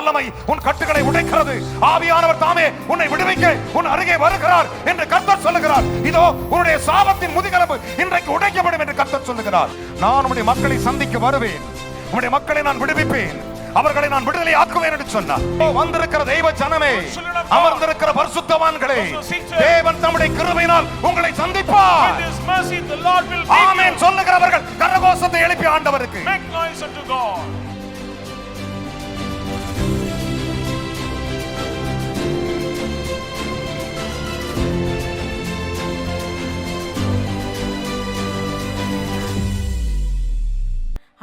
வல்லமை உன் கட்டுகளை உடைக்கிறது. ஆவியானவர் தாமே உன்னை விடுவிக்க உன் அருகே வருகிறார் என்று கர்த்தர் சொல்லுகிறார். இதோ உன்னுடைய சாபத்தின் முதுகெலும்பு இன்றைக்கு உடைக்கப்படும் என்று கர்த்தர் சொல்லுகிறார். நான் உம்முடைய மக்களை சந்திக்க வருவேன், உம்முடைய மக்களை நான் விடுவிப்பேன், அவர்களை நான் விடுதலை ஆக்குவேன் என்று சொன்னார். வந்திருக்கிற தெய்வ ஜனமே, அமர்ந்திருக்கிற பரிசுத்தவான்களே, தேவன் தம்முடைய கிருபையினால் உங்களை சந்திப்பார். ஆமென் சொல்லுகிறவர்கள் கரகோஷத்தை எழுப்பி ஆண்டவருக்கு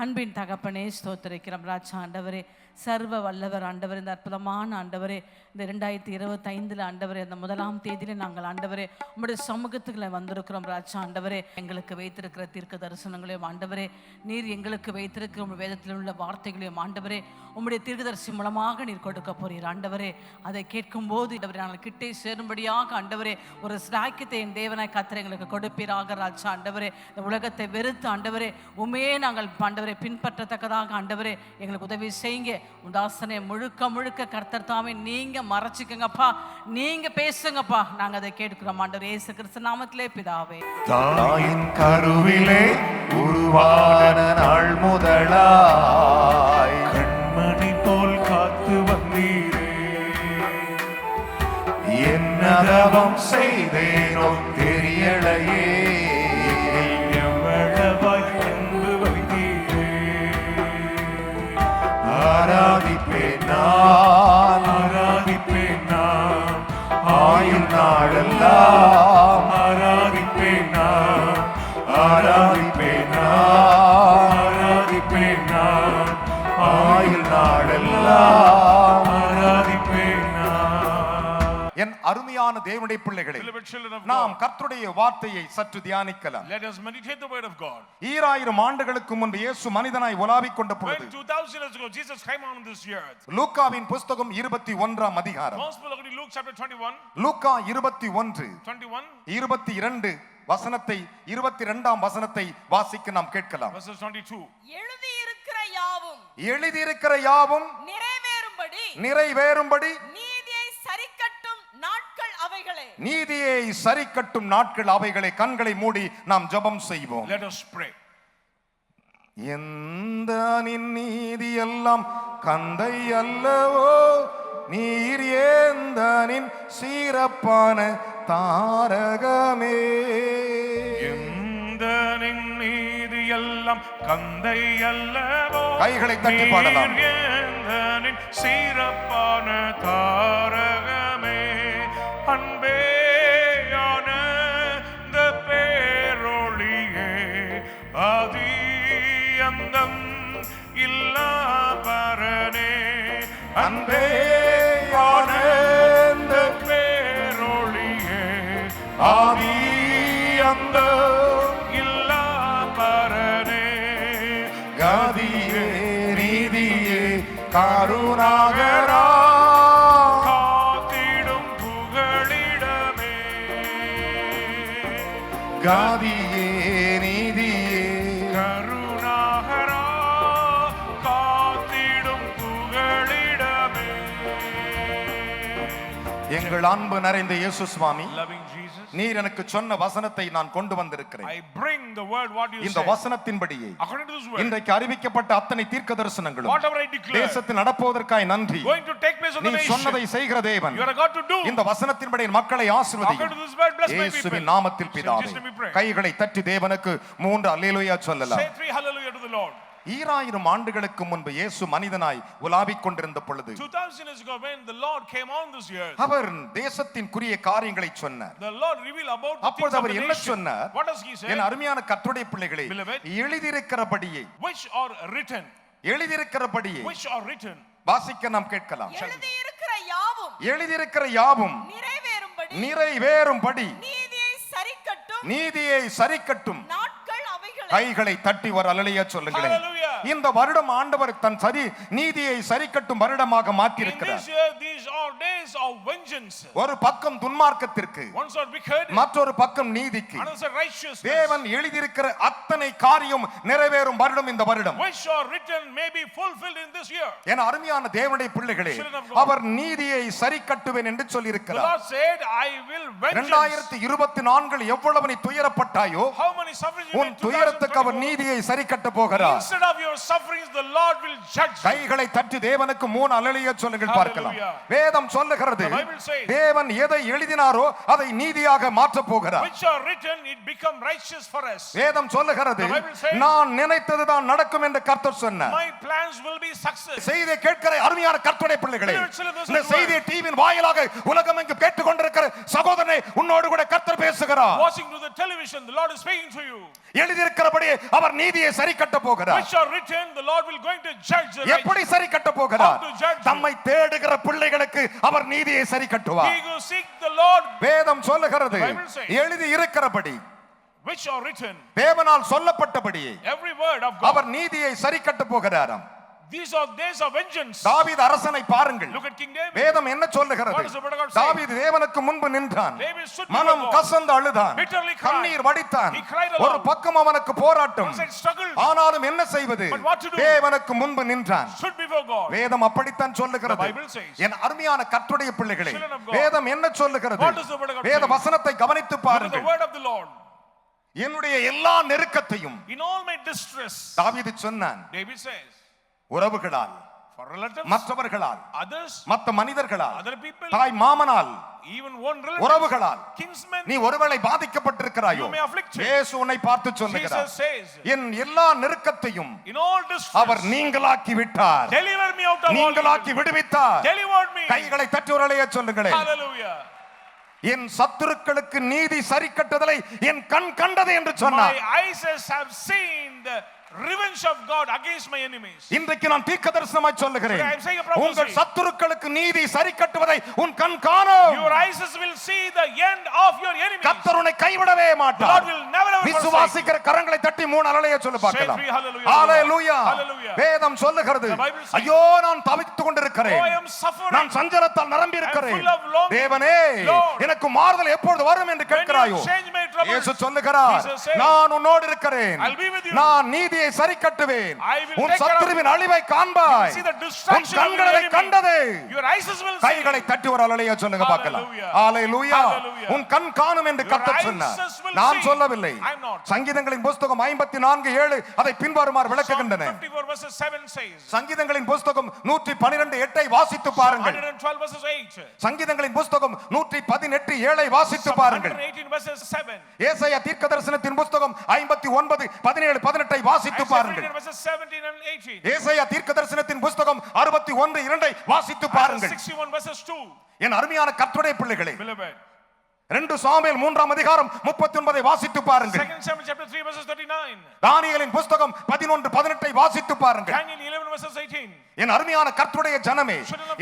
அன்பின் தகப்பனே ஸ்தோத்திரிக்கிறோம். ராஜா ஆண்டவரே, சர்வ வல்லவர் ஆண்டவர், இந்த அற்புதமான ஆண்டவரே, இந்த 2025 ஆண்டவரே, அந்த 1ஆம் தேதியில நாங்கள் ஆண்டவரே உம்முடைய சமூகத்துக்குள்ள வந்திருக்கிறோம். ராஜா ஆண்டவரே, எங்களுக்கு வைத்திருக்கிற தீர்க்க தரிசனங்களையும் ஆண்டவரே, நீர் எங்களுக்கு வைத்திருக்கிற உங்கள் வேதத்தில் உள்ள வார்த்தைகளையும் ஆண்டவரே உம்முடைய தீர்க்கதரிசி மூலமாக நீர் கொடுக்க போறீர். ஆண்டவரே, அதை கேட்கும் போது நாங்கள் கிட்டே சேரும்படியாக ஆண்டவரே ஒரு ஸ்லாக்கியத்தை என் தேவனாய் கர்த்தர் எங்களுக்கு கொடுப்பீராக. ராஜா ஆண்டவரே, இந்த உலகத்தை வெறுத்து ஆண்டவரே உண்மையே நாங்கள் ஆண்டவரை பின்பற்றத்தக்கதாக ஆண்டவரே எங்களுக்கு உதவி செய்யுங்க. உதாசனை முழுக்க முழுக்க கர்த்தர் தாமே நீங்க மறைச்சிக்கங்கப்பா, நீங்க பேசுங்கப்பா, நாங்க அதை கேட்கிறோம் ஆண்டவர் இயேசு கிறிஸ்து நாமத்திலே பிதாவே. தாயின் கருவிலே உருவான நாள் முதலாய் கண்மணி போல் காத்து வந்தீரே, என்னதவம் செய்தேனோ தெரியலையே, ஆராதிப்பேன் நான், ஆராதிப்பேன் நான், ஆயுள் நாளெல்லாம் ஆராதிப்பேன் நான், ஆராதிப்பேன் நான், ஆராதிப்பேன் நான், ஆயுள் நாளெல்லாம் ஆராதிப்பேன் நான். என் அருமையான தேவனுடைய பிள்ளைகளே, நாம் கர்த்தருடைய வார்த்தையை சற்று தியானிக்கலாம். Let us meditate the word of God. 2000 ஆண்டுகளுக்கு முன்பு இயேசு மனிதனாய் உலாவிக் கொண்ட பொழுது, 2000 years ago Jesus came on this earth. லூக்காவின் புத்தகம் 21ஆம் அதிகாரம், Gospel of Luke chapter 21, லூக்கா 21 22 வசனத்தை 22ஆம் வசனத்தை வாசிக்க நாம் கேட்கலாம். verses 22. எழுதியிருக்கிற யாவும், எழுதியிருக்கிற யாவும் நிறைவேறும்படி நீதியை சரிக்கட்டும் நாட்கள் அவைகளே, நீதியை சரிக்கட்டும் நாட்கள் அவைகளை. கண்களை மூடி நாம் ஜெபம் செய்வோம். Let us pray. எந்த நீதி எல்லாம் கந்தை அல்லவோ, நீர் ஏந்தனின் சீரப்பான தாரகமே, எந்த நீதி எல்லாம் கந்தை அல்லவோ, கைகளை தட்டி பாடலாம். ஏந்தனின் சீரப்பான தாரகமே, அன்பேயான இந்த பேரொளியே, ஆதி அந்தம் இல்லா பரனே, அன்பேயான இந்த பேரொளியே, ஆதி அந்தம் இல்லா பரனே, கதியே நீதியே கருணாகரா, காத்திடும் புகழிடமே, கதியே நீதியே கருணாகரா, காத்திடும் புகழிடமே. எங்கள் அன்பு நிறைந்த இயேசு சுவாமி, Loving Jesus, நீர் எனக்கு சொன்ன வசனத்தை நான் கொண்டு வந்திருக்கிறேன். I bring the word what you இந்த said. வசனத்தின்படியே According to this word, இன்றைக்கு அறிவிக்கப்பட்ட அத்தனை தீர்க்க தரிசனங்களும் whatever I declare, தேசத்தில் நடப்பதற்காய் நன்றி. going to take place on the நீ nation. சொன்னதை செய்கிற தேவன், You are a God to do. இந்த வசனத்தின்படி என் மக்களை ஆசீர்வதியும். According to this word, bless my people. இயேசுவின் நாமத்தில் பிதாவே. In Jesus' name we pray. கைகளை தட்டி தேவனுக்கு 3 அல்லேலூயா சொல்லலாம். Say 3 hallelujah to the Lord. 2000 ஆண்டுகளுக்கு முன்பு இயேசு மனிதனாய் உலாவிக் கொண்டிருந்த பொழுது, 2000 years ago when the Lord came on this earth, அவர் தேசத்தின்குரிய காரியங்களை சொன்னார். the Lord revealed about the அப்பொழுது things of அவர் the என்ன nation. சொன்னார்? What does he say? என் அருமையான கர்த்தருடைய பிள்ளைகளே, Beloved, எழுதியிருக்கிறபடியே, which are written, எழுதியிருக்கிறபடியே which are written, வாசிக்க நாம் கேட்கலாம். எழுதியிருக்கிற யாவும் எழுதியிருக்கிற யாவும் நிறைவேறும்படி நிறைவேறும்படி நீதியை சரிக்கட்டும் நீதியை சரிக்கட்டும் நாட்கள் அவைகளே. கைகளை தட்டி ஒரு அல்லேலூயா சொல்லுங்களேன். Hallelujah. இந்த வருடம் ஆண்டவர் தன் நீதியை சரிக்கட்டும் வருடமாக மாற்றி in இருக்கிறார். this year these are days of vengeance. vengeance. ஒரு பக்கம் துன்மார்க்கத்திற்கு, One side wicked, மற்றொரு பக்கம் நீதிக்கு. another side righteousness. தேவன் எழுதியிருக்கிற அத்தனை காரியம் நிறைவேறும் வருடம் இந்த வருடம். Which are written may be fulfilled in this year. என அருமையான தேவனுடைய பிள்ளைகளே, அவர் நீதியை சரி கட்டுவேன் என்று சொல்லி The இருக்கிறார். Lord said, I will vengeance. 2024 எவ்வளவு நீ துயரப்பட்டாயோ, How many sufferings you உன் made துயரத்துக்கு அவர் 2024? நீதியை சரி கட்ட போகிறார். Instead of your sufferings, the Lord will judge you. கைகளை தட்டி தேவனுக்கு 3 அல்லேலூயா சொல்லுங்கள் பார்க்கலாம். Hallelujah. வேதம் சொல்லுகிறது, The Bible says, தேவன் எதை எழுதினாரோ அதை நீதியாக மாற்ற போகிறார். which are written, it become righteous for us. வேதம் சொல்லுகிறது, The Bible says, நான் நினைத்ததுதான் நடக்கும் என்று கர்த்தர் சொன்னார். My plans will be success. செய்தியை கேட்கிற அருமையான கர்த்தருடைய பிள்ளைகளே, Children, இந்த செய்தியை டிவியின் வாயிலாக உலகமெங்கும் கேட்டுக்கொண்டிருக்கிற சகோதரனே, உன்னோடு கூட கர்த்தர் பேசுகிறார். Watching to the television, the Lord is speaking to you. எழுதியிருக்கிறபடி அவர் நீதியை சரி கட்ட போகிறார். Which are written, the Lord will going to judge the righteous. எப்படி சரி கட்ட போகிறார்? How to judge you? தம்மை தேடுகிற பிள்ளைகளுக்கு அவர் நீதியை சரி கட்டுவார். He who seek the Lord, வேதம் சொல்லுகிறது, The Bible says, எழுதி இருக்கிறபடி, which are written, தேவனால் சொல்லப்பட்டபடியே every word of God. அவர் நீதியை சரி கட்ட போகிறாராம். These are days of vengeance. தாவீது அரசனை பாருங்கள். Look at King David. வேதம் என்ன சொல்லுகிறது? What does the word of God say? தாவீது தேவனுக்கு முன்பு நின்றான், David stood மனம் before God, கசந்து அழுதான், bitterly cried. கண்ணீர் வடித்தான். He cried aloud. ஒரு பக்கம் அவனுக்கு போராட்டம், One side struggled, ஆனாலும் என்ன செய்வது? But what to do? தேவனுக்கு முன்பு நின்றான். stood before God. வேதம் அப்படித்தான் சொல்லுகிறது. The Bible says, என் அருமையான கர்த்தருடைய பிள்ளைகளே, Children of God, வேதம் என்ன சொல்லுகிறது? what does the word of God வேத say? வசனத்தை கவனித்து Look at the பாருங்கள். word of the Lord. என்னுடைய எல்லா நெருக்கத்தையும், In all my distress, தாவீது சொன்னான், David says, உறவுகளால், for relatives, மற்றவர்களால், others, மற்ற மனிதர்களால், other people, தாய் மாமனால், even one relative, உறவுகளால் kinsmen, நீ ஒருவேளை பாதிக்கப்பட்டிருக்கிறாயோ, you may afflict him. இயேசு உன்னை பார்த்து சொல்லுகிறார், Jesus says, என் எல்லா நெருக்கத்தையும் in all distress, அவர் நீங்களாக்கி விட்டார், deliver me out of all நீங்களாக்கி evil. விடுவித்தார். Delivered me. கைகளை தட்டி ஒரு அலைய சொல்லுங்களேன். Hallelujah. என் சத்துருக்களுக்கு நீதி சரி கட்டுதலை என் கண் கண்டது என்று சொன்னார். My eyes have seen the revenge of God against my enemies. இன்றைக்கு நான் தீர்க்கதரிசனமாய் சொல்லுகிறேன், I am saying a prophecy. உங்கள் சத்துருக்களுக்கு நீதி சரி கட்டுவதை உன் கண் காணும். Your eyes will see the end of your enemies. கர்த்தர் உன்னை கைவிடவே The மாட்டார். Lord will never ever forsake you. விசுவாசிக்கிற கரங்களை தட்டி 3 அல்லேலூயா சொல்லு பார்க்கலாம். Say 3 hallelujah. ஹalleluya. Hallelujah. வேதம் சொல்லுகிறது, The Bible says, ஐயோ நான் தவித்துக் கொண்டிருக்கிறேன், Oh, I am suffering. நான் சஞ்சலத்தால் நிரம்பி இருக்கிறேன். I am full of longing. தேவனே, Lord, எனக்கு மாறுதல் எப்பொழுது வரும் என்று When you கேட்கிறாயோ, change my troubles, இயேசு சொல்லுகிறார், Jesus says, நான் உன்னோடு இருக்கிறேன், I'll be with you. நான் நீதியை சரி கட்டுவேன், I will உன் take care of சத்துருவின் you. அழிவை காண்பாய், See the உன் destruction of your கண்களை enemy. கண்டது. Your eyes will see. கைகளை தட்டி ஒரு அல்லேலூயா சொல்லுங்க பார்க்கலாம். Hallelujah. ஹalleluya. Hallelujah. உன் கண் காணும் என்று Your கர்த்தர் eyes சொன்னார், will நான் see. சொல்லவில்லை. I'm not. சங்கீதங்களின் புத்தகம் 54:7 அதை பின்வருமாறு Psalm விளக்குகின்றன. 54 verses 7 says, சங்கீதங்களின் புத்தகம் 112:8 வாசித்து பாருங்கள். 112 verses 8, சங்கீதங்களின் புத்தகம் 118:7 வாசித்து பாருங்கள். 118 verses 7, ஏசாயா தீர்க்கதரிசனத்தின் புத்தகம் 59:17-18 வாசித்து Isaiah பாருங்கள். 59 verses 17 and 18, ஏசாயா தீர்க்கதரிசனத்தின் புத்தகம் 61:2 வாசித்து பாருங்கள். 61 verses 2, என் அருமையான கர்த்தருடைய பிள்ளைகளே, beloved. 2 சாமுவேல் 3:39 வாசித்து பாருங்கள். 2 Samuel chapter 3 verses 39, தானியேலின் புத்தகம் 11:18 வாசித்து பாருங்கள். Daniel 11 verses 18, என் அருமையான கர்த்தருடைய ஜனமே,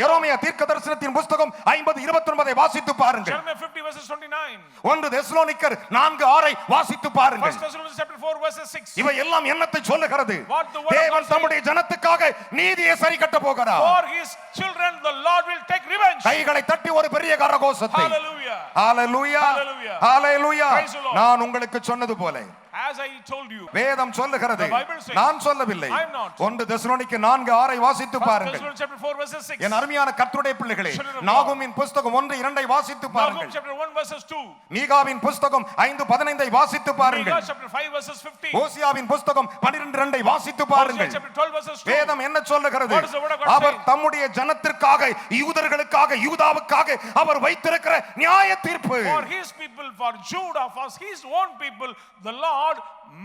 எரேமியா தீர்க்கதரிசனத்தின் புத்தகம் 50:29 வாசித்து பாருங்கள். Jeremiah 50 verses 29, 1 தெசலோனிக்கர் 4:6 வாசித்து பாருங்கள். 1 Thessalonians chapter 4 verses 6. இவை எல்லாம் என்னத்தை சொல்லுகிறது? What the word of தேவன் God தம்முடைய ஜனத்துக்காக நீதியை சரி கட்ட போகிறார். For his children the Lord will take revenge. கைகளை தட்டி ஒரு பெரிய கரகோஷத்தை. Hallelujah. Hallelujah. Hallelujah. Hallelujah. Praise the Lord. நான் உங்களுக்கு சொன்னது போல As I told you, வேதம் சொல்லுகிறது, The Bible says, நான் சொல்லவில்லை. I am not. 1 தெசலோனிக்கர் 4:6 வாசித்து 1 பாருங்கள். Thessalonians chapter 4 verses 6, என் அருமையான கர்த்தருடைய பிள்ளைகளே, Children of God. நாகூமின் புத்தகம் 1:2 வாசித்து Nahum பாருங்கள். chapter 1 verses 2, மீகாவின் புத்தகம் 5:15 வாசித்து Micah பாருங்கள். chapter 5 verses 15, ஓசியாவின் புத்தகம் 12:2 வாசித்து Hosea பாருங்கள். chapter 12 verses 2. வேதம் என்ன சொல்லுகிறது? What is the word of God our saying? தம்முடைய ஜனத்திற்காக, யூதர்களுக்காக, யூதாவுக்காக அவர் வைத்திருக்கிற நியாய தீர்ப்பு, For his people, for Judah, for his own people, the Lord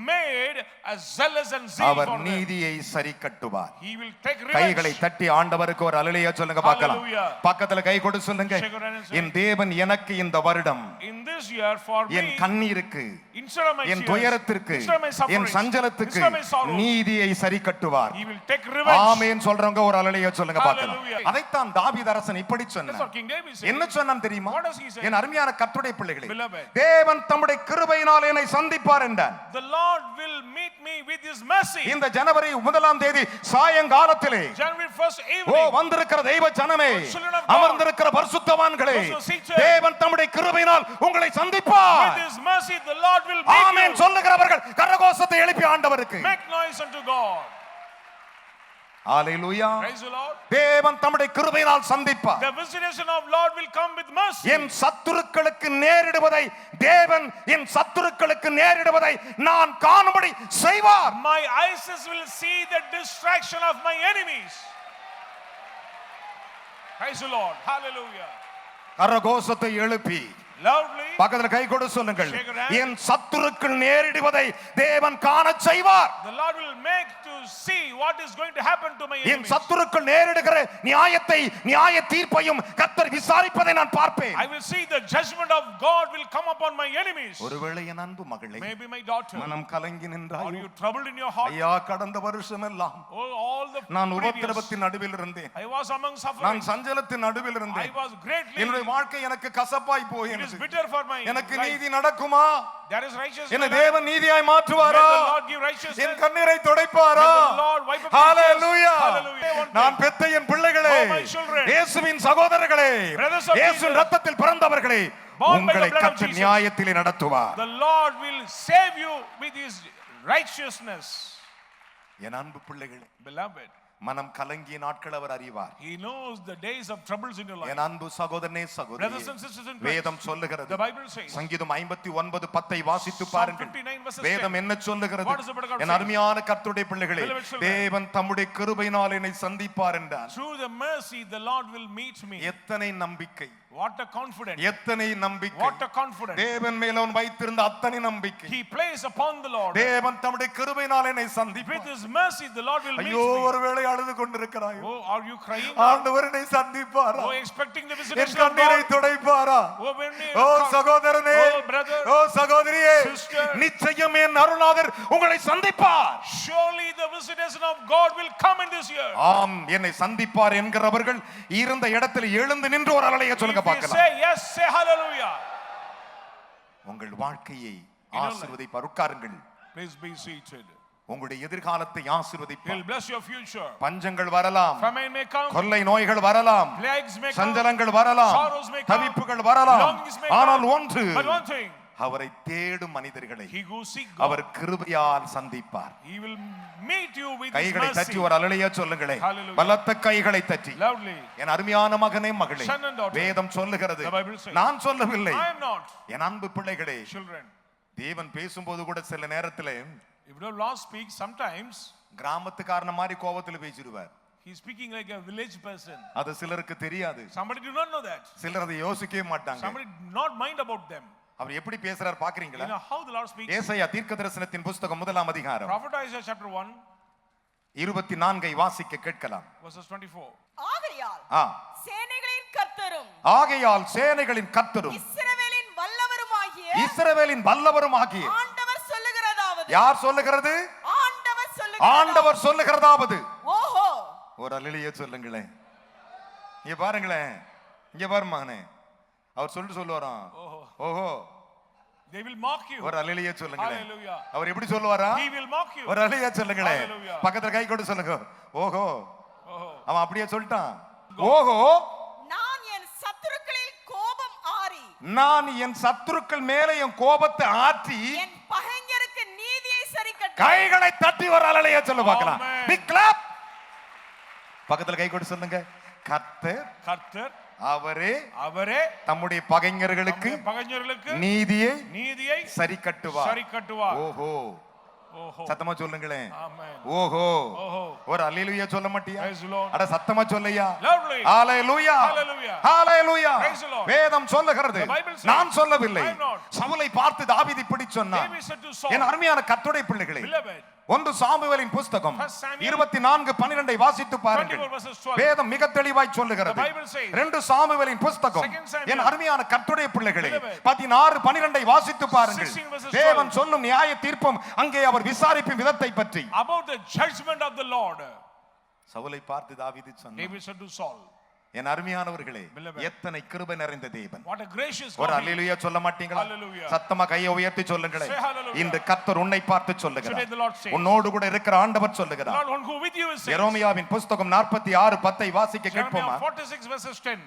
made as zealous and zeal our for them. நீதியை சரி கட்டுவார். He will take கைகளை revenge. தட்டி ஆண்டவருக்கு ஒரு அல்லேலூயா சொல்லுங்க பார்க்கலாம். Hallelujah. பக்கத்துல கை கொடு சொல்லுங்க, Shake your hand and say, என் தேவன் எனக்கு இந்த வருடம் In this this year for N me, கண்ணீருக்கு, instead of my N tears, துயரத்திற்கு, instead of my N sufferings, சஞ்சலத்துக்கு instead of my sorrows, நீதியை சரி கட்டுவார். he will take revenge. ஆமென் சொல்றவங்க ஒரு அல்லேலூயா சொல்லுங்க பார்க்கலாம். Hallelujah. அதைத்தான் தாவீது அரசன் இப்படி That's சொன்னார். what King David said. என்ன சொன்னான் தெரியுமா? What does he say? என் அருமையான கர்த்தருடைய பிள்ளைகளே, Beloved. தேவன் தம்முடைய கிருபையினால் என்னை சந்திப்பார் என்றார். The Lord will meet me with his mercy. இந்த ஜனவரி 1ஆம் தேதி சாயங்காலத்திலே January 1st ஓ evening, வந்திருக்கிற தெய்வ ஜனமே, children of God, அமர்ந்திருக்கிற பரிசுத்தவான்களே, those who seek to- தேவன் தம்முடைய கிருபையினால் உங்களை சந்திப்பார். with his mercy the Lord will meet amen you. சொல்லுகிறவர்கள் கரகோஷத்தை எழுப்பி ஆண்டவருக்கு Make noise unto God. Hallelujah. Praise the Lord. தேவன் தம்முடைய கிருபையினால் சந்திப்பார். The visitation of Lord will come with mercy. என் சத்துருக்களுக்கு நேரிடுவதை தேவன் என் சத்துருக்களுக்கு நேரிடுவதை நான் காணும்படி செய்வார். My eyes will see the distraction of my enemies. Praise the Lord. Hallelujah. கரகோஷத்தை எழுப்பி Loudly. பக்கத்துல கை கொடு சொல்லுங்கள், Shake your hand. என் சத்துருக்கள் நேரிடுவதை தேவன் காணச் செய்வார். The Lord will make to see what is going to happen to my N enemies. சத்துருக்கள் நேரிடுகிற நியாய தீர்ப்பையும் கர்த்தர் விசாரிப்பதை நான் பார்ப்பேன். I will see the judgment of God will come upon my enemies. ஒருவேளை என் அன்பு மகளே, Maybe my daughter. மனம் கலங்கி Are நின்றாய். you troubled in your heart? ஐயா, கடந்த வருஷம் எல்லாம் Oh, all the நான் previous. உபத்திரவத்தின் நடுவில் இருந்தேன். I was among நான் sufferings. சஞ்சலத்தின் நடுவில் I இருந்தேன். was greatly. என்னுடைய வாழ்க்கை எனக்கு கசப்பாய் It is போயினது. bitter for my எனக்கு life. நீதி நடக்குமா? There is righteousness. என்ன in my life. தேவன் நீதியாய் May மாற்றுவாரா? the Lord give righteousness. என் கண்ணீரை துடைப்பாரா? May the Lord wipe up my hallelujah. tears. Hallelujah. நான் பெத்த என் பிள்ளைகளே, Oh, my children. இயேசுவின் சகோதரர்களே, Brothers of இயேசுவின் Jesus. ரத்தத்தில் பிறந்தவர்களே, Born by the உங்களை blood of கர்த்தர் Jesus. நியாயத்திலே நடத்துவார். The Lord will save you with his righteousness. என் அன்பு பிள்ளைகளே, Beloved, மனம் கலங்கிய நாட்கள் அவர் அறிவார். he knows the days of troubles in your life. என் அன்பு சகோதரனே Brothers சகோதரியே, and sisters in வேதம் Christ, சொல்லுகிறது, the Bible says, சங்கீதம் 59:10 வாசித்து Psalm பாருங்கள். 59 verses வேதம் 10. என்ன சொல்லுகிறது? What does the word of God N say? அருமையான கர்த்தருடைய பிள்ளைகளே, Beloved children. தேவன் தம்முடைய கிருபையினால் என்னை சந்திப்பார் என்றார். through the mercy the Lord will meet me. எத்தனை நம்பிக்கை, What a confidence. எத்தனை நம்பிக்கை. What a confidence. தேவன் மேல் அவன் வைத்திருந்த அத்தனை நம்பிக்கை. He plays upon the Lord. தேவன் தம்முடைய கிருபையினால் என்னை With சந்திப்பார். his mercy the Lord will meet ஐயோ, me. ஒருவேளை அழுது கொண்டிருக்கிறாய். Oh, are you crying? ஆண்டவர் என்னை சந்திப்பாரா? Oh, expecting the N visitation of கண்ணீரை God. துடைப்பாரா? Oh, when you O come. சகோதரனே, Oh, brother. ஓ சகோதரியே, Sister. நிச்சயம் என் அருளாதர் உங்களை சந்திப்பார். Surely the visitation of God will come in this year. ஆம், என்னை சந்திப்பார் என்கிறவர்கள் இருந்த இடத்தில் எழுந்து நின்று ஒரு அலைய சொல்லுங்க If you பார்க்கலாம். say yes, say hallelujah. உங்கள் வாழ்க்கையை know, ஆசீர்வதிப்பார். உட்காருங்கள். Please be seated. உங்களுடைய எதிர்காலத்தை ஆசீர்வதிப்பார். He'll bless your future. பஞ்சங்கள் வரலாம், Famine may come. கொள்ளை நோய்கள் வரலாம், Plagues may come. சஞ்சலங்கள் வரலாம், Sorrows may come. தவிப்புகள் வரலாம். Longings may ஆனால் come. ஒன்று, But one thing, அவரை தேடும் மனிதர்களை he who seek our God, கிருபையால் சந்திப்பார். he will meet you with his கைகளை mercy. தட்டி ஒரு அலலையா சொல்லுங்களேன். Hallelujah. பலத்த கைகளை தட்டி. Loudly. என் அருமையான மகனே மகளே, Son and daughter. வேதம் சொல்லுகிறது, The Bible says. நான் சொல்லவில்லை. I am not. என் அன்பு பிள்ளைகளே, Children, தேவன் பேசும்போது கூட சில நேரத்தில் if the Lord speaks, sometimes கிராமத்துக்காரன மாதிரி கோபத்தில் பேசிடுவார். he's speaking like a village person. அது சிலருக்கு தெரியாது. Somebody do not know that. சிலர் அதை யோசிக்கவே மாட்டாங்க. Somebody do not mind about them. அவர் எப்படி பேசுறார் You பாக்குறீங்களா? know how the Lord speaks? ஏசாயா தீர்க்கதரிசனத்தின் புத்தகம் 1ஆம் அதிகாரம் Prophet Isaiah chapter 1, 24 வாசிக்க கேட்கலாம். verses 24. ஆகையால் ஆ, சேனைகளின் கர்த்தரும் ஆகையால் சேனைகளின் கர்த்தரும் இஸ்ரவேலின் வல்லவருமாகிய இஸ்ரவேலின் வல்லவருமாகிய ஆண்டவர் சொல்லுகிறதாவது யார் சொல்லுகிறது? ஆண்டவர் சொல்லுகிறதாவது ஆண்டவர் சொல்லுகிறதாவது. ஓஹோ ஒரு அல்லேலூயா சொல்லுங்களேன். இங்க பாருங்களேன், இங்க பாரு மகனே, அவர் சொல்லுவாராம், ஓஹோ. They will mock you. ஒரு அல்லேலூயா சொல்லுங்களேன். Hallelujah. அவர் எப்படி சொல்லுவாரா? He will mock you. ஒரு அல்லேலூயா சொல்லுங்களேன். Hallelujah. பக்கத்துல கை கொண்டு சொல்லுங்க. ஓஹோ. Oh. அவன் அப்படியே சொல்லிட்டான். ஓஹோ, நான் என் சத்துருக்களில் கோபம் ஆறி நான் என் சத்துருக்கள் மேலே என் கோபத்தை ஆற்றி என் பகைஞருக்கு நீதியை சரிக்கட்ட கைகளை தட்டி ஒரு அல்லேலூயா சொல்ல பார்க்கலாம். Amen. Big clap. பக்கத்துல கை கொண்டு சொல்லுங்க. கர்த்தர் அவரே தம்முடைய பகைஞர்களுக்கு நீதியை சரி கட்டுவார். ஓஹோ, சத்தமா சொல்லுங்களேன். ஓஹோ. ஒரு அல்லேலூயா சொல்ல மாட்டியா? அட சத்தமா சொல்லையா? ஹalleluya, ஹalleluya. வேதம் சொல்லுகிறது, நான் சொல்லவில்லை. சவுலை பார்த்து தாவீது இப்படி சொன்னான். என் அருமையான கர்த்தருடைய பிள்ளைகளே, 1 சாமுவேலின் புத்தகம் 1 Samuel 24:12 வாசித்து பாருங்கள். 24 verses 12. வேதம் மிக தெளிவாய் சொல்லுகிறது. The Bible says, 2 சாமுவேலின் புத்தகம் 2 Samuel, என் அருமையான கர்த்தருடைய பிள்ளைகளே, Beloved, 16:12 வாசித்து பாருங்கள். 16 verses 12. தேவன் சொல்லும் நியாய தீர்ப்பும் அங்கே அவர் விசாரிக்கும் விதத்தை பற்றி. about the judgment of the Lord. சவுலை பார்த்து தாவீது சொன்னார், David said to Saul, என் அருமையானவர்களே, Beloved, எத்தனை கிருபை நிறைந்த தேவன். what a gracious ஒரு God. அல்லேலூயா சொல்ல மாட்டீங்களா? Hallelujah. சத்தமா கையை உயர்த்தி சொல்லுங்களேன். Say hallelujah. இந்த கர்த்தர் உன்னை பார்த்து Today சொல்லுகிறார். the Lord says, உன்னோடு கூட இருக்கிற ஆண்டவர் சொல்லுகிறார். Lord, one who with you is says, எரேமியாவின் புத்தகம் 46:10 வாசிக்க கேட்போமா? Jeremiah 46 verses 10.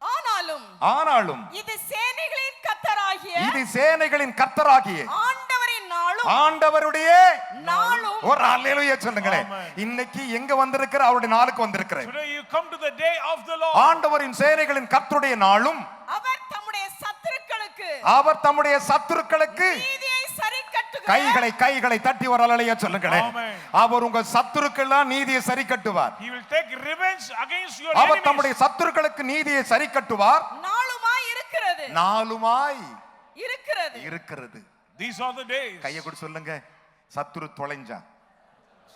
ஆனாலும் இது சேனைகளின் கர்த்தராகிய இது சேனைகளின் கர்த்தராகிய ஆண்டவரின் நாளும் ஆண்டவருடைய நாளும். ஒரு அல்லேலூயா சொல்லுங்களேன். இன்னைக்கு எங்க வந்திருக்கிற அவருடைய நாளுக்கு வந்திருக்கிற. Today you come to the day of the Lord. ஆண்டவரின் சேனைகளின் கர்த்தருடைய நாளும் அவர் தம்முடைய சத்துருக்களுக்கு அவர் தம்முடைய சத்துருக்களுக்கு நீதியை சரி கட்டுகிறார். கைகளை தட்டி ஒரு அல்லேலூயா சொல்லுங்களேன். Amen. அவர் உங்க சத்துருக்கெல்லாம் நீதியை சரி கட்டுவார். He will take revenge against your our enemies. தம்முடைய சத்துருக்களுக்கு நீதியை சரி கட்டுவார். நாளுமாய் இருக்கிறது நாளுமாய் இருக்கிறது. இருக்கிறது. These are the days. கையை கூட சொல்லுங்க. சத்துரு தொலைஞ்சான்.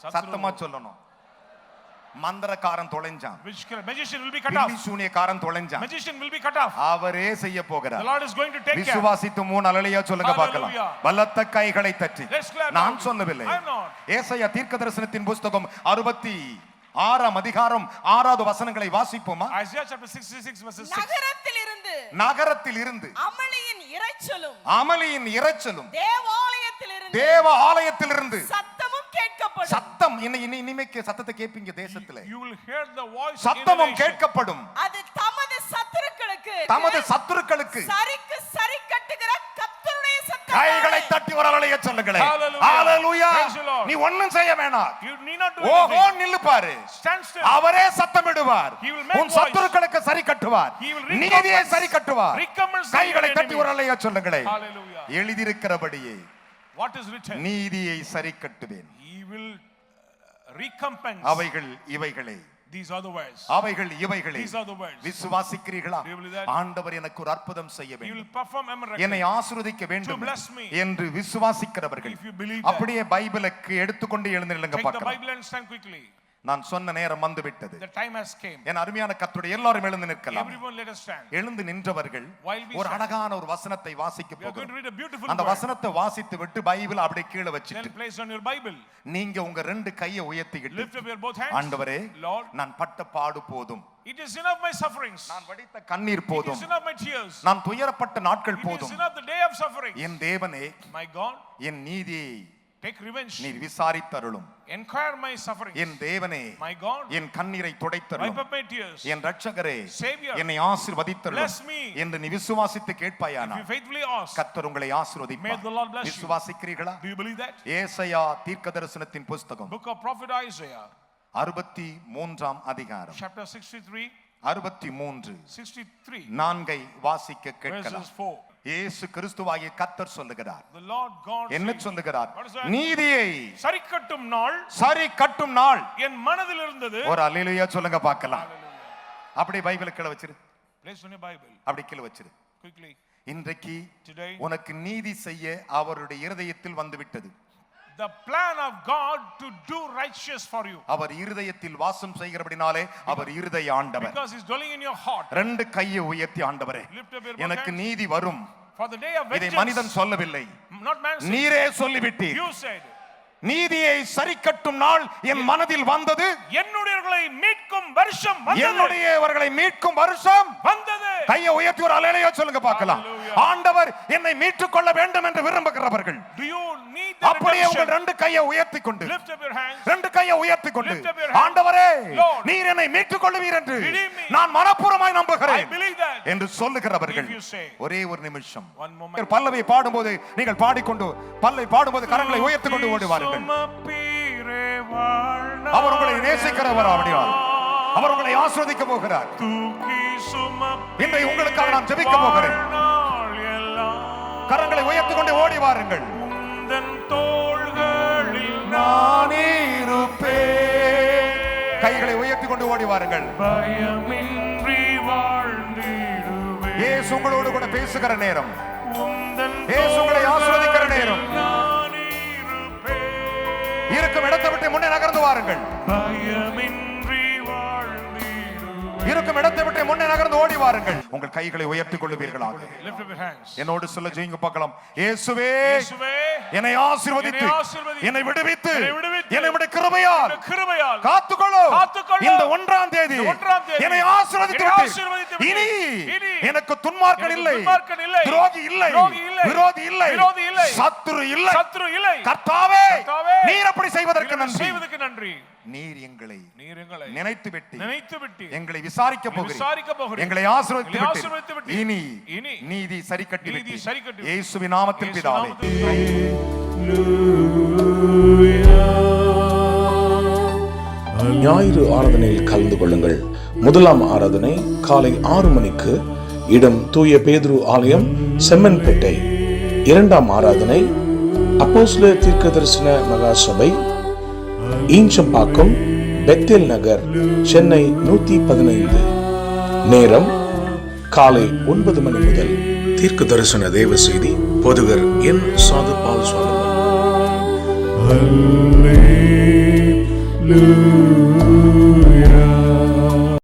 Satru, சத்தமா சொல்லணும். மந்திரக்காரன் தொலைஞ்சான். which magician will be cut Billy off. சூனியக்காரன் தொலைஞ்சான். Magician will be cut off. அவரே செய்ய The போகிறார். Lord is going to take care. விசுவாசித்து 3 அல்லேலூயா சொல்லுங்க பார்க்கலாம். Hallelujah. பலத்த கைகளை தட்டி. Let's clap நான் loudly. சொல்லவில்லை. I'm not. ஏசாயா தீர்க்கதரிசனத்தின் புத்தகம் 66 அதிகாரம் 6வது வசனங்களை வாசிப்போமா? Isaiah chapter 66 verses 6. நகரத்தில் இருந்து அமளியின் இரைச்சலும் அமளியின் இரைச்சலும் தேவ ஆலயத்திலிருந்து சத்தமும் கேட்கப்படும். சத்தம் இனிமேக்கு சத்தத்தை கேட்பீங்க தேசத்துல. You will hear the voice சத்தமும் in the nation. கேட்கப்படும். அது தமது சத்துருக்களுக்கு சரிக்கு சரி கட்டுகிற கர்த்தருடைய சத்தம். கைகளை தட்டி ஒரு அல்லேலூயா சொல்லுங்களேன். Hallelujah. Hallelujah. Praise the Lord. நீ ஒண்ணும் செய்ய வேணாம். You need not do ஓஹோ anything. நில்லு பாரு. Stand still. அவரே சத்தமிடுவார். He will make உன் சத்துருக்களுக்கு சரி கட்டுவார். He will நீதியை சரி கட்டுவார். recompense கைகளை your தட்டி ஒரு அல்லேலூயா சொல்லுங்களேன். Hallelujah. எழுதியிருக்கிறபடியே What is written? நீதியை சரி கட்டுவேன். He will recompense. அவைகள் இவைகளே. These are the words. அவைகள் இவைகளே. These are the words. விசுவாசிக்கிறீர்களா? Do you believe that? ஆண்டவர் எனக்கு ஒரு அற்புதம் செய்ய He will வேண்டும், perform a miracle. என்னை ஆசீர்வதிக்க வேண்டும் To bless me. என்று விசுவாசிக்கிறவர்கள் If you believe that. அப்படியே பைபிளுக்கு எடுத்துக்கொண்டு எழுந்து நில்லுங்க Take the பார்க்கலாம். Bible and stand quickly. நான் சொன்ன நேரம் வந்து விட்டது. The time has came. என் அருமையான கர்த்தருடைய எல்லாரும் எழுந்து நிற்கலாம். Everyone let us stand. எழுந்து நின்றவர்கள் While we ஒரு stand. அழகான ஒரு வசனத்தை வாசிக்க We are going to போகிறோம். read a beautiful அந்த word. வசனத்தை வாசித்து விட்டு பைபிள் அப்படியே கீழே Then வச்சிட்டு place on your Bible. நீங்க உங்க 2 கையை உயர்த்திக்கிட்டு, Lift up your both hands. ஆண்டவரே Lord, நான் பட்ட பாடு போதும், it is enough my sufferings. நான் வடித்த கண்ணீர் It போதும், is enough my tears. நான் துயரப்பட்ட நாட்கள் It is போதும். enough the day of suffering. என் தேவனே, My God, என் நீதியை take revenge. நீர் விசாரித்தருளும். Enquire my sufferings. என் தேவனே, My God, என் கண்ணீரை wipe துடைத்தருளும். up my tears. என் ரட்சகரே, Savior, என்னை ஆசீர்வதித்தருளும் bless me. என்று நீ விசுவாசித்து If கேட்பாயானால் you faithfully ask, கர்த்தர் உங்களை may ஆசீர்வதிப்பார். the Lord bless you. விசுவாசிக்கிறீர்களா? Do you believe that? ஏசாயா தீர்க்கதரிசனத்தின் புத்தகம் Book of prophet Isaiah, 63 அதிகாரம் chapter 63, 63 63, 4 வாசிக்க கேட்கலாம். verses 4. இயேசு கிறிஸ்துவாகிய கர்த்தர் சொல்லுகிறார். The Lord God என்ன says, சொல்லுகிறார்? What is that? நீதியை சரி கட்டும் நாள் சரி கட்டும் நாள். என் மனதில் இருந்தது. ஒரு அல்லேலூயா சொல்லுங்க பார்க்கலாம். Hallelujah. அப்படியே பைபிளை கீழே வச்சிரு. Place on your Bible அப்படி கீழே வச்சிரு. quickly. இன்றைக்கு Today, உனக்கு நீதி செய்ய அவருடைய இருதயத்தில் வந்து விட்டது. the plan of God to do righteous for you. அவர் இருதயத்தில் வாசம் செய்கிறபடினாலே அவர் இருதய ஆண்டவர். Because he's dwelling in your heart. 2 கையை உயர்த்தி, ஆண்டவரே Lift up your both எனக்கு hands. நீதி வரும். For the day of இதை vengeance, மனிதன் சொல்லவில்லை, not man said. நீரே சொல்லிவிட்டீர். You said, நீதியை சரி கட்டும் நாள் என் மனதில் வந்தது, என்னுடையவர்களை மீட்கும் வருஷம் வந்தது. என்னுடையவர்களை மீட்கும் வருஷம் வந்தது. கையை உயர்த்தி ஒரு அல்லேலூயா சொல்லுங்க பார்க்கலாம். Hallelujah. ஆண்டவர் என்னை மீட்டுக் கொள்ள வேண்டும் என்று விரும்புகிறவர்கள் Do you need the அப்படியே உங்கள் redemption? 2 கையை உயர்த்தி கொண்டு, Lift up your hands. 2 கையை உயர்த்தி கொண்டு, Lift up your hands. ஆண்டவரே Lord, நீர் என்னை மீட்டுக் கொள்வீர் என்று redeem me. நான் மனப்பூர்வமாய் I நம்புகிறேன் believe that. என்று சொல்லுகிறவர்கள் If you say, ஒரே ஒரு நிமிஷம் one moment. பல்லவி பாடும்போது நீங்கள் பாடிக்கொண்டு, பல்லவி பாடும்போது கரங்களை உயர்த்தி கொண்டு ஓடி வாருங்கள். அவர் உங்களை நேசிக்கிறவர், அப்படியார் அவர் உங்களை ஆசீர்வதிக்க போகிறார். இன்றை உங்களுக்காக நான் ஜெபிக்க போகிறேன். கரங்களை உயர்த்தி கொண்டு ஓடி வாருங்கள். நான் இருப்பேன். கைகளை உயர்த்தி கொண்டு ஓடி வாருங்கள். இயேசு உங்களோடு கூட பேசுகிற நேரம், இயேசு உங்களை ஆசீர்வதிக்கிற நேரம். இருக்கும் இடத்தை விட்டு முன்னே நகர்ந்து வாருங்கள். பயமின்றி வாழ்ந்திடுவேன். இருக்கும் இடத்தை விட்டு முன்னே நகர்ந்து ஓடி வாருங்கள். உங்கள் கைகளை உயர்த்திக் கொள்ளுவீர்களாக. Lift up your hands. என்னோடு சொல்ல ஜெயிங்க பார்க்கலாம். இயேசுவே இயேசுவே, என்னை ஆசீர்வதித்து என்னை விடுவித்து என்னை உம்முடைய கிருபையால் காத்துக்கொள்ளும். காத்துக்கொள்ளும். இந்த 1ஆம் தேதி என்னை ஆசீர்வதித்து ஆசீர்வதித்து இனி இனி எனக்கு துன்மார்க்கன் இல்லை, துன்மார்க்கன் இல்லை, துரோகி இல்லை, துரோகி இல்லை, விரோதி இல்லை, விரோதி இல்லை, சத்துரு இல்லை. சத்துரு இல்லை. கர்த்தாவே, கர்த்தாவே, நீர் அப்படி செய்வதற்கு நன்றி. செய்வதற்கு நன்றி. நீர் எங்களை நினைத்து விட்டு எங்களை விசாரிக்க போகிறீர். எங்களை ஆசீர்வதித்து விட்டு இனி நீதி சரி கட்டி இயேசுவின் நாமத்தில் பிதாவே. ஞாயிறு ஆராதனையில் கலந்து கொள்ளுங்கள். முதலாம் ஆராதனை காலை 6 மணிக்கு, இடம் தூய பேதுரு ஆலயம், செம்மன்பேட்டை. 2ஆம் ஆராதனை அப்போஸ்தலர் தீர்க்கதரிசன மகா சபை, ஈஞ்சம்பாக்கம், பெத்தேல் நகர், சென்னை 115. நேரம் காலை 9 மணி முதல். தீர்க்க தரிசன தேவ செய்தி போதகர் என். சாது பால் சொல்லுவார்.